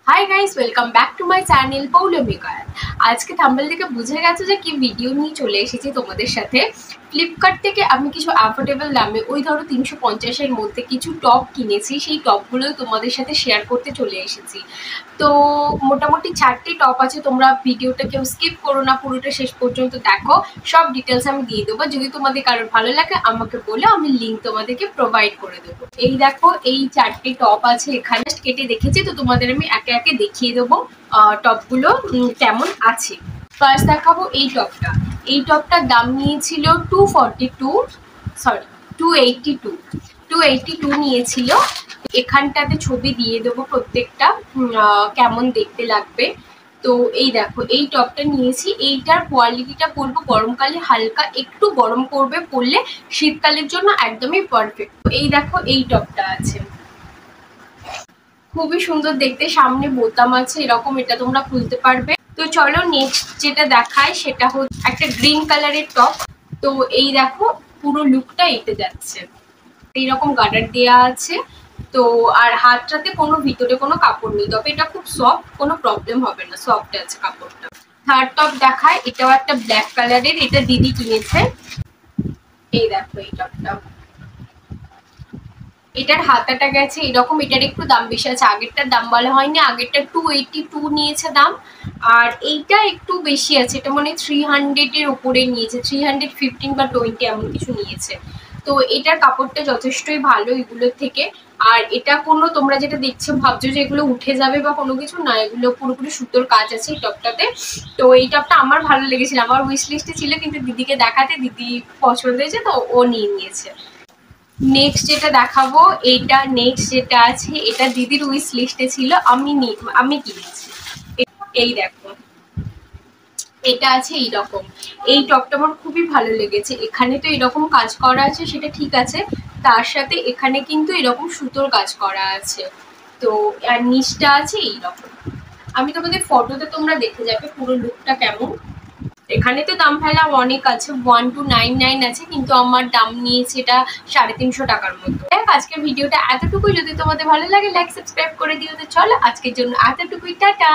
High guys, welcome back to my channel Poulami Gayal. আজকে thumbnail থেকে বুঝে গেছো যে কি ভিডিও নিয়ে চলে এসেছি তোমাদের সাথে। ফ্লিপকার্ট থেকে আমি কিছু অ্যাফোর্ডেবল দামে ওই ধরো 350-এর মধ্যে কিছু টপ কিনেছি, সেই টপগুলো তোমাদের সাথে শেয়ার করতে চলে এসেছি। তো মোটামুটি 4টে টপ আছে, তোমরা ভিডিওটা কেউ স্কিপ করো না, পুরোটা শেষ পর্যন্ত দেখো। সব ডিটেলস আমি দিয়ে দেবো, যদি তোমাদের কারোর ভালো লাগে আমাকে বলে আমি লিঙ্ক তোমাদেরকে প্রোভাইড করে দেবো। এই দেখো, এই 4টে টপ আছে এখানে, কেটে দেখেছি তো তোমাদের আমি একে একে দেখিয়ে দেবো টপগুলো কেমন আছে। ফার্স্ট দেখাবো এই টপটা। এই টপটার দাম নিয়েছিল 282 নিয়েছিল। এখানটাতে ছবি দিয়ে দেবো প্রত্যেকটা, কেমন দেখতে লাগবে। তো এই দেখো, এই টপটা নিয়েছি। এইটার কোয়ালিটিটা বলবো গরমকালে হালকা একটু গরম করবে, পরলে শীতকালের জন্য একদমই পারফেক্ট। এই দেখো, এই টপটা আছে, খুবই সুন্দর দেখতে, সামনে বোতাম আছে এরকম, এটা তোমরা খুলতে পারবে। তো চলো নেক্সট যেটা দেখায় সেটা হচ্ছে একটা গ্রিন কালারের টপ। তো এই দেখো, পুরো লুকটা এতে যাচ্ছে, এইরকম গার্ডার দেওয়া আছে। তো আর হাতটাতে কোনো ভিতরে কোনো কাপড় নেই, তবে এটা খুব সফট, কোনো প্রবলেম হবে না, সফট আছে কাপড়টা। থার্ড টপ দেখায়, এটাও একটা ব্ল্যাক কালারের, এটা দিদি কিনেছে। এই দেখো এই টপটা, এটার হাতাটা গেছে এরকম, এটার একটু দাম বেশি আছে, আগেরটার দাম বলা হয়নি, আগেরটা 282 নিয়েছে দাম। আর এইটা একটু বেশি আছে, এটা মানে 300-এর উপরে নিয়েছে, 315 বা 20 এমন কিছু নিয়েছে। তো এটার কাপড়টা যথেষ্টই ভালো এগুলোর থেকে। আর এটা কোনো, তোমরা যেটা দেখছো ভাবছো যে এগুলো উঠে যাবে বা কোনো কিছু না, এগুলো পুরোপুরি সুতোর কাজ আছে এই টপটাতে। তো এই টপটা আমার ভালো লেগেছিল, আমার উইশ লিস্টে ছিল, কিন্তু দিদিকে দেখাতে দিদি পছন্দ হয়েছে তো ও নিয়ে নিয়েছে। নেক্সট যেটা দেখাবো, এটা নেক্সট যেটা আছে, এটা দিদির উইশ লিস্টে ছিল, আমি কিনেছি। এই দেখো, এটা আছে এইরকম। এই টপটা আমার খুবই ভালো লেগেছে, এখানে তো এরকম কাজ করা আছে সেটা ঠিক আছে, তার সাথে এখানে কিন্তু এরকম সুতোর কাজ করা আছে। তো আর নিচটা আছে এইরকম, আমি তোমাদের ফটোতে তোমরা দেখে যাবে পুরো লুকটা কেমন। এখানে তো দাম ফেলা অনেক আছে, 1299 আছে, কিন্তু আমার দাম নিয়েছে এটা 350 টাকার মতো। দেখ, আজকের ভিডিওটা এতটুকুই, যদি তোমাদের ভালো লাগে লাইক সাবস্ক্রাইব করে দিও। তো চলো আজকের জন্য এতটুকুই, টাটা।